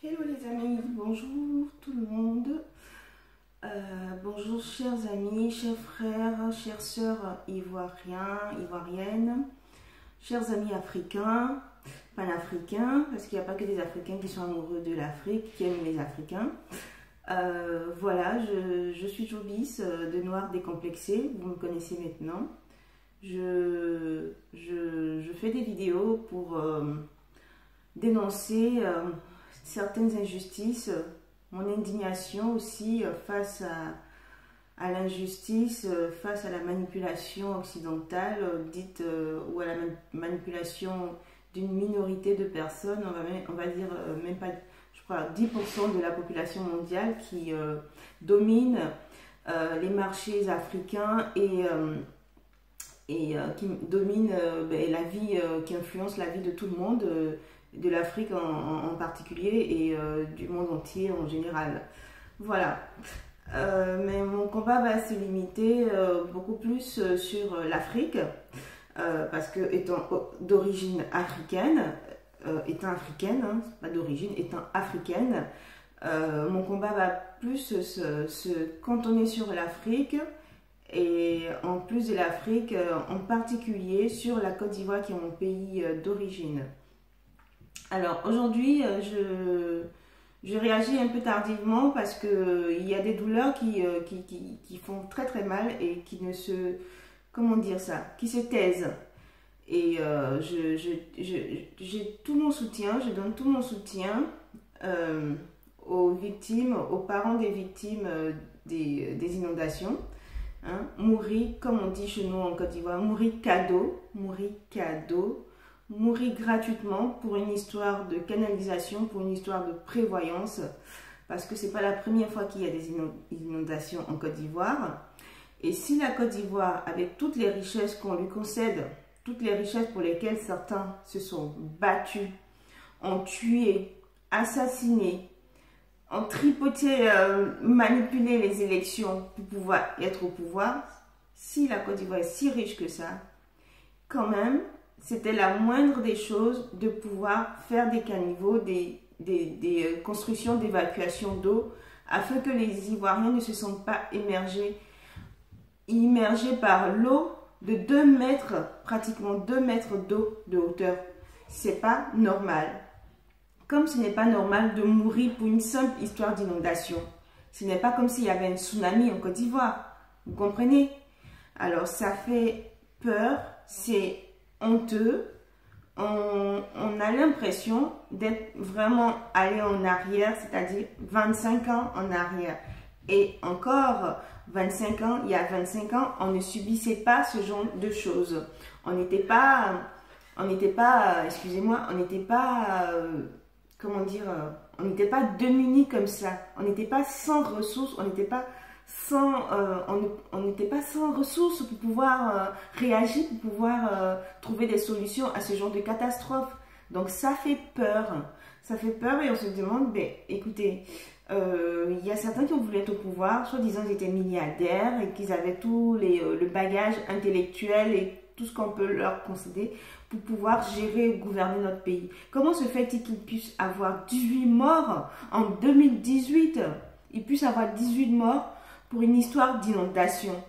Hello les amis, bonjour tout le monde. Bonjour chers amis, chers frères, chères sœurs ivoiriens, ivoiriennes, chers amis africains, panafricains, parce qu'il n'y a pas que des Africains qui sont amoureux de l'Afrique, qui aiment les Africains. Voilà, je suis Jobis de Noir Décomplexé, vous me connaissez maintenant. Je fais des vidéos pour dénoncer certaines injustices, mon indignation aussi face à l'injustice, face à la manipulation occidentale, dite ou à la manipulation d'une minorité de personnes, on va dire même pas, je crois, 10% de la population mondiale qui domine les marchés africains et qui domine la vie, qui influence la vie de tout le monde, de l'Afrique en particulier et du monde entier en général. Voilà. Mais mon combat va se limiter beaucoup plus sur l'Afrique, parce que étant d'origine africaine, hein, pas d'origine, étant africaine, mon combat va plus se cantonner sur l'Afrique. Et en plus de l'Afrique, en particulier sur la Côte d'Ivoire qui est mon pays d'origine. Alors aujourd'hui, je réagis un peu tardivement parce qu'il y a des douleurs qui font très très mal et qui ne se... Comment dire ça? Qui se taisent. Et j'ai tout mon soutien, je donne tout mon soutien aux victimes, aux parents des victimes des inondations. Hein, mourir, comme on dit chez nous en Côte d'Ivoire, mourir cadeau, mourir gratuitement pour une histoire de canalisation, pour une histoire de prévoyance, parce que c'est pas la première fois qu'il y a des inondations en Côte d'Ivoire. Et si la Côte d'Ivoire, avec toutes les richesses qu'on lui concède, toutes les richesses pour lesquelles certains se sont battus, ont tué, assassiné, ont tripoté, manipulé les élections pour pouvoir être au pouvoir, si la Côte d'Ivoire est si riche que ça, quand même, c'était la moindre des choses de pouvoir faire des caniveaux, des constructions d'évacuation d'eau, afin que les Ivoiriens ne se sentent pas immergés par l'eau de 2 mètres, pratiquement 2 mètres d'eau de hauteur. C'est pas normal. Comme ce n'est pas normal de mourir pour une simple histoire d'inondation. Ce n'est pas comme s'il y avait un tsunami en Côte d'Ivoire. Vous comprenez? Alors ça fait peur, c'est honteux. On a l'impression d'être vraiment allé en arrière, c'est-à-dire 25 ans en arrière. Et encore 25 ans, il y a 25 ans, on ne subissait pas ce genre de choses. On n'était pas, excusez-moi, on n'était pas... comment dire, on n'était pas démunis comme ça, on n'était pas sans ressources, on n'était pas sans ressources pour pouvoir réagir, pour pouvoir trouver des solutions à ce genre de catastrophe. Donc ça fait peur et on se demande, ben, écoutez, il y a certains qui ont voulu être au pouvoir, soi-disant ils étaient milliardaires et qu'ils avaient tout le bagage intellectuel et tout ce qu'on peut leur concéder pour pouvoir gérer et gouverner notre pays. Comment se fait-il qu'ils puissent avoir 18 morts en 2018? Ils puissent avoir 18 morts pour une histoire d'inondation.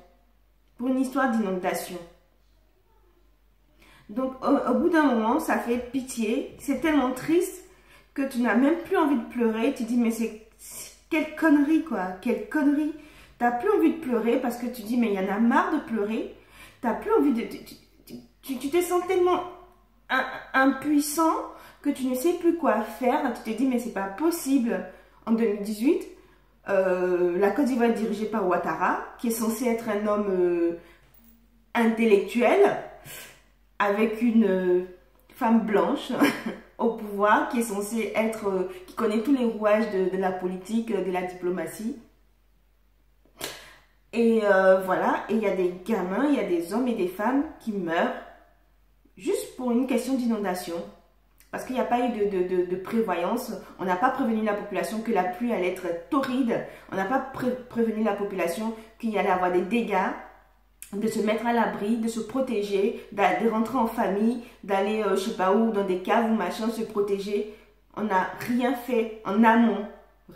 Pour une histoire d'inondation. Donc, au bout d'un moment, ça fait pitié. C'est tellement triste que tu n'as même plus envie de pleurer. Tu dis, mais c'est quelle connerie, quoi. Quelle connerie. Tu n'as plus envie de pleurer parce que tu dis, mais il y en a marre de pleurer. Tu n'as plus envie de... Tu te sens tellement impuissant que tu ne sais plus quoi faire. Tu te dis, mais c'est pas possible. En 2018, la Côte d'Ivoire est dirigée par Ouattara, qui est censé être un homme intellectuel, avec une femme blanche au pouvoir, qui est censée être, qui connaît tous les rouages de la politique, de la diplomatie. Et voilà, et il y a des gamins, il y a des hommes et des femmes qui meurent juste pour une question d'inondation. Parce qu'il n'y a pas eu de prévoyance. On n'a pas prévenu la population que la pluie allait être torride. On n'a pas prévenu la population qu'il y allait avoir des dégâts, de se mettre à l'abri, de se protéger, de rentrer en famille, d'aller, je sais pas où, dans des caves ou machin, se protéger. On n'a rien fait en amont.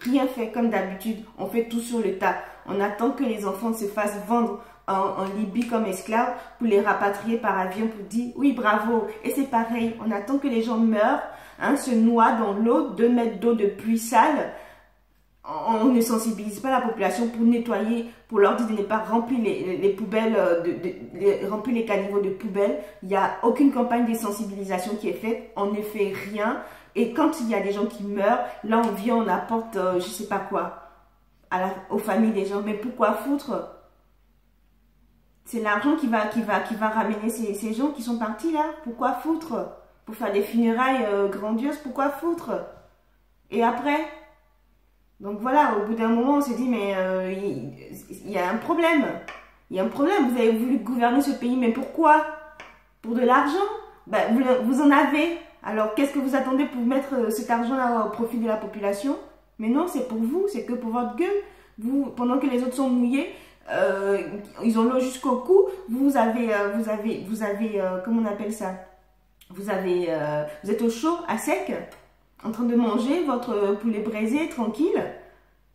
Rien fait comme d'habitude. On fait tout sur le tas. On attend que les enfants se fassent vendre en Libye comme esclaves pour les rapatrier par avion pour dire oui, bravo. Et c'est pareil. On attend que les gens meurent, hein, se noient dans l'eau, 2 mètres d'eau de pluie sale. On ne sensibilise pas la population pour nettoyer, pour leur dire de ne pas remplir les poubelles, remplir les caniveaux de poubelles. Il n'y a aucune campagne de sensibilisation qui est faite. On ne fait rien. Et quand il y a des gens qui meurent, là on vient, on apporte je ne sais pas quoi aux familles des gens. Mais pourquoi foutre? C'est l'argent qui va ramener ces gens qui sont partis là. Pourquoi foutre? Pour faire des funérailles grandioses, pourquoi foutre? Et après? Donc voilà, au bout d'un moment, on s'est dit, mais il y a un problème. Il y a un problème. Vous avez voulu gouverner ce pays, mais pourquoi? Pour de l'argent? Ben, vous en avez. Alors, qu'est-ce que vous attendez pour mettre cet argent-là au profit de la population? Mais non, c'est pour vous, c'est que pour votre gueule. Vous, pendant que les autres sont mouillés, ils ont l'eau jusqu'au cou, vous avez, comment on appelle ça? Vous êtes au chaud, à sec, en train de manger votre poulet braisé, tranquille,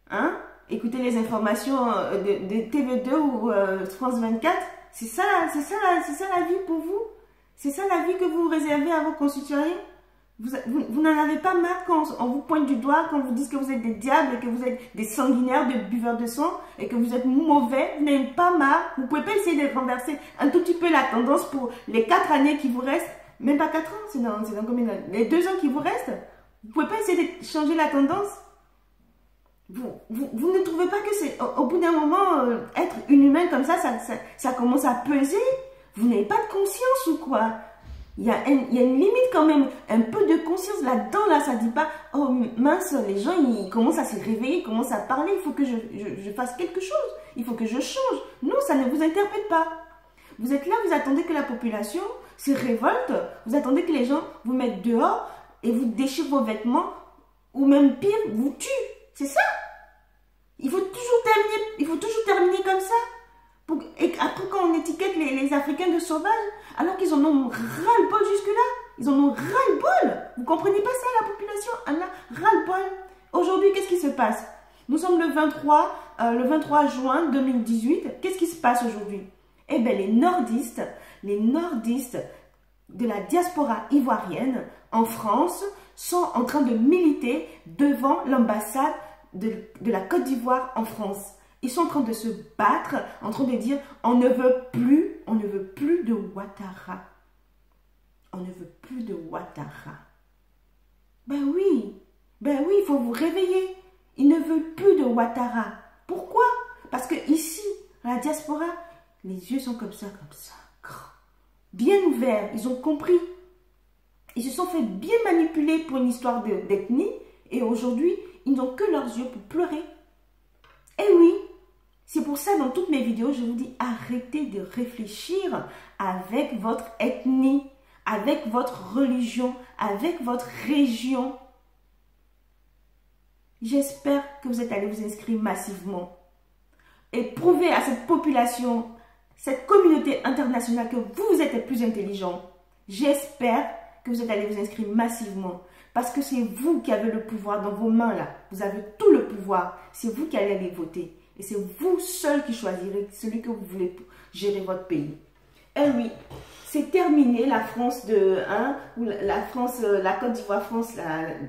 hein? Écoutez les informations de TV2 ou France 24, c'est ça la vie pour vous? C'est ça la vie que vous réservez à vos concitoyens? Vous n'en avez pas marre quand on vous pointe du doigt, quand vous dites que vous êtes des diables, et que vous êtes des sanguinaires, des buveurs de sang, et que vous êtes mauvais, vous n'avez pas marre? Vous ne pouvez pas essayer de renverser un tout petit peu la tendance pour les 4 années qui vous restent? Même pas 4 ans, c'est dans combien d'années? Les 2 ans qui vous restent? Vous ne pouvez pas essayer de changer la tendance? Vous ne trouvez pas que c'est, au bout d'un moment, être une humaine comme ça commence à peser? Vous n'avez pas de conscience ou quoi? Il y a une limite quand même, un peu de conscience là-dedans, là, ça dit pas, oh mince, les gens, ils commencent à se réveiller, ils commencent à parler, il faut que je fasse quelque chose, il faut que je change. Non, ça ne vous interpelle pas. Vous êtes là, vous attendez que la population se révolte, vous attendez que les gens vous mettent dehors et vous déchirent vos vêtements, ou même pire, vous tuent. C'est ça. Il faut toujours terminer comme ça. Et après, quand on étiquette les Africains de sauvages, alors qu'ils en ont ras-le-bol jusque-là, ils en ont ras-le-bol. Vous ne comprenez pas ça, la population en a ras-le-bol. Aujourd'hui, qu'est-ce qui se passe? Nous sommes le 23 juin 2018. Qu'est-ce qui se passe aujourd'hui? Eh bien, les nordistes de la diaspora ivoirienne en France sont en train de militer devant l'ambassade de la Côte d'Ivoire en France. Ils sont en train de se battre, en train de dire on ne veut plus de Ouattara. On ne veut plus de Ouattara. Ben oui, il faut vous réveiller. Ils ne veulent plus de Ouattara. Pourquoi? Parce que ici, à la diaspora, les yeux sont comme ça. Bien ouverts, ils ont compris. Ils se sont fait bien manipuler pour une histoire d'ethnie et aujourd'hui, ils n'ont que leurs yeux pour pleurer. Eh oui, c'est pour ça, dans toutes mes vidéos, je vous dis, arrêtez de réfléchir avec votre ethnie, avec votre religion, avec votre région. J'espère que vous êtes allés vous inscrire massivement et prouver à cette population, cette communauté internationale que vous êtes les plus intelligents. J'espère que vous êtes allés vous inscrire massivement parce que c'est vous qui avez le pouvoir dans vos mains là. Vous avez tout le pouvoir. C'est vous qui allez aller voter. Et c'est vous seul qui choisirez celui que vous voulez pour gérer votre pays. Eh oui, c'est terminé la France la Côte d'Ivoire France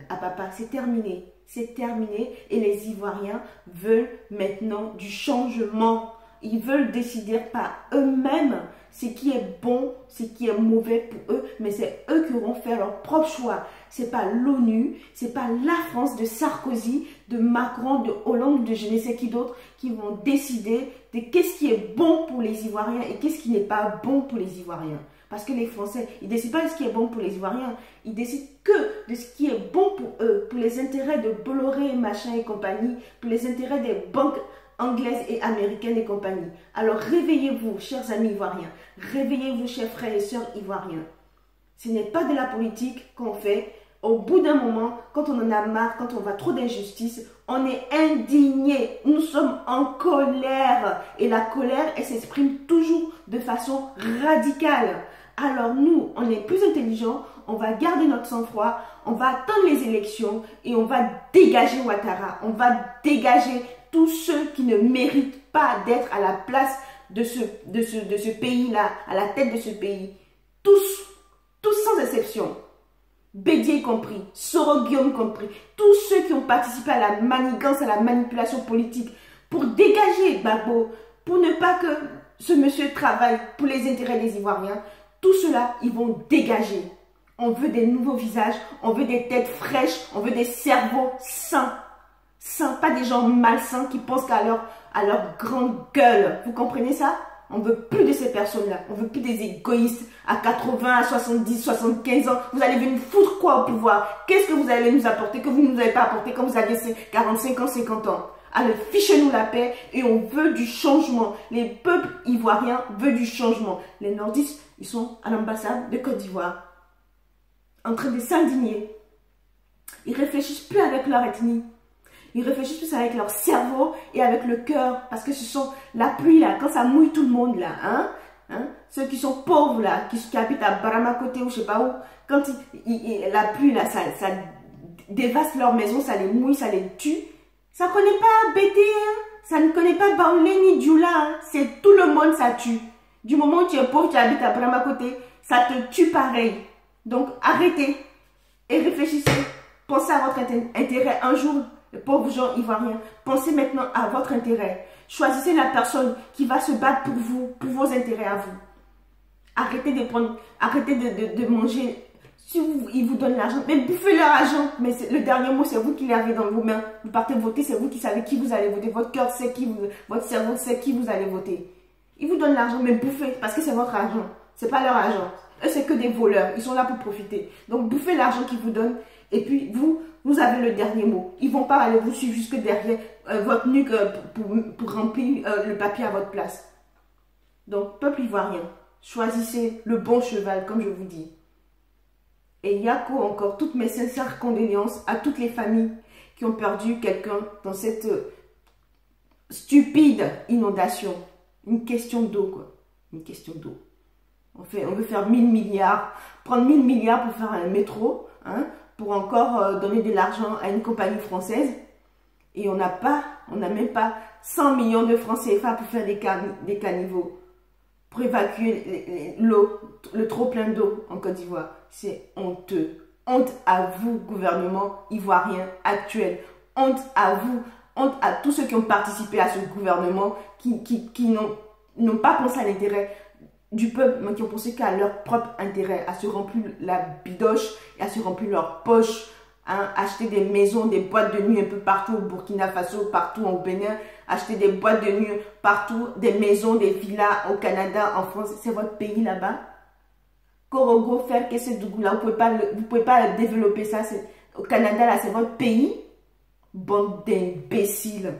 à papa, c'est terminé. C'est terminé et les Ivoiriens veulent maintenant du changement. Ils veulent décider par eux-mêmes ce qui est bon, ce qui est mauvais pour eux, mais c'est eux qui auront fait leur propre choix. C'est pas l'ONU, c'est pas la France de Sarkozy, de Macron, de Hollande, de je ne sais qui d'autre qui vont décider de qu'est-ce qui est bon pour les Ivoiriens et qu'est-ce qui n'est pas bon pour les Ivoiriens. Parce que les Français, ils ne décident pas de ce qui est bon pour les Ivoiriens, ils décident que de ce qui est bon pour eux, pour les intérêts de Bolloré, machin et compagnie, pour les intérêts des banques anglaises et américaines et compagnie. Alors réveillez-vous, chers amis ivoiriens, réveillez-vous, chers frères et sœurs ivoiriens. Ce n'est pas de la politique qu'on fait. Au bout d'un moment, quand on en a marre, quand on voit trop d'injustice, on est indigné. Nous sommes en colère. Et la colère, elle s'exprime toujours de façon radicale. Alors nous, on est plus intelligents, on va garder notre sang-froid, on va attendre les élections et on va dégager Ouattara. On va dégager tous ceux qui ne méritent pas d'être à la place de ce pays-là, à la tête de ce pays. Tous sans exception. Bédier compris, Soro Guillaume compris, tous ceux qui ont participé à la manigance, à la manipulation politique pour dégager Gbagbo, pour ne pas que ce monsieur travaille pour les intérêts des Ivoiriens, tout cela, ils vont dégager. On veut des nouveaux visages, on veut des têtes fraîches, on veut des cerveaux sains. Sains, pas des gens malsains qui pensent qu'à leur grande gueule. Vous comprenez ça? On ne veut plus de ces personnes-là. On ne veut plus des égoïstes à 80, à 70, 75 ans. Vous allez venir foutre quoi au pouvoir? Qu'est-ce que vous allez nous apporter que vous ne nous avez pas apporté quand vous aviez 45 ans, 50 ans? Allez, fichez-nous la paix et on veut du changement. Les peuples ivoiriens veulent du changement. Les nordistes, ils sont à l'ambassade de Côte d'Ivoire, en train de s'indigner. Ils réfléchissent plus avec leur ethnie. Ils réfléchissent plus avec leur cerveau et avec le cœur. Parce que ce sont la pluie là, quand ça mouille tout le monde là, ceux qui sont pauvres là, qui habitent à Baramakoteh ou je sais pas où, quand la pluie là, ça dévaste leur maison, ça les mouille, ça les tue. Ça ne connaît pas Bété, ça ne connaît pas Baoulé ni Djoula, c'est tout le monde ça tue. Du moment où tu es pauvre, tu habites à Baramakoteh, ça te tue pareil. Donc arrêtez et réfléchissez. Pensez à votre intérêt un jour. Les pauvres gens ivoiriens, pensez maintenant à votre intérêt. Choisissez la personne qui va se battre pour vous, pour vos intérêts à vous. Arrêtez de manger. Si ils vous donnent l'argent, mais bouffez leur argent. Mais le dernier mot, c'est vous qui l'avez dans vos mains. Vous partez voter, c'est vous qui savez qui vous allez voter. Votre cœur sait votre cerveau sait qui vous allez voter. Ils vous donnent l'argent, mais bouffez, parce que c'est votre argent. C'est pas leur argent. Eux, c'est que des voleurs. Ils sont là pour profiter. Donc, bouffez l'argent qu'ils vous donnent. Et puis, vous avez le dernier mot. Ils ne vont pas aller vous suivre jusque derrière votre nuque pour remplir le papier à votre place. Donc, peuple ivoirien, choisissez le bon cheval, comme je vous dis. Et Yako, encore, toutes mes sincères condoléances à toutes les familles qui ont perdu quelqu'un dans cette stupide inondation. Une question d'eau, quoi. Une question d'eau. On veut faire 1000 milliards, prendre 1000 milliards pour faire un métro, pour encore donner de l'argent à une compagnie française. Et on n'a même pas 100 millions de francs CFA pour faire des caniveaux, pour évacuer l'eau, le trop plein d'eau en Côte d'Ivoire. C'est honteux. Honte à vous, gouvernement ivoirien actuel. Honte à vous, honte à tous ceux qui ont participé à ce gouvernement, qui n'ont pas pensé à l'intérêt du peuple, mais qui ont pensé qu'à leur propre intérêt, à se remplir la bidoche et à se remplir leur poche, acheter des maisons, des boîtes de nuit un peu partout au Burkina Faso, partout au Bénin, acheter des boîtes de nuit partout, des maisons, des villas au Canada, en France, c'est votre pays là-bas. Korogo, faire que ce Dougoula, vous pouvez pas développer ça, au Canada là, c'est votre pays. Bande d'imbéciles.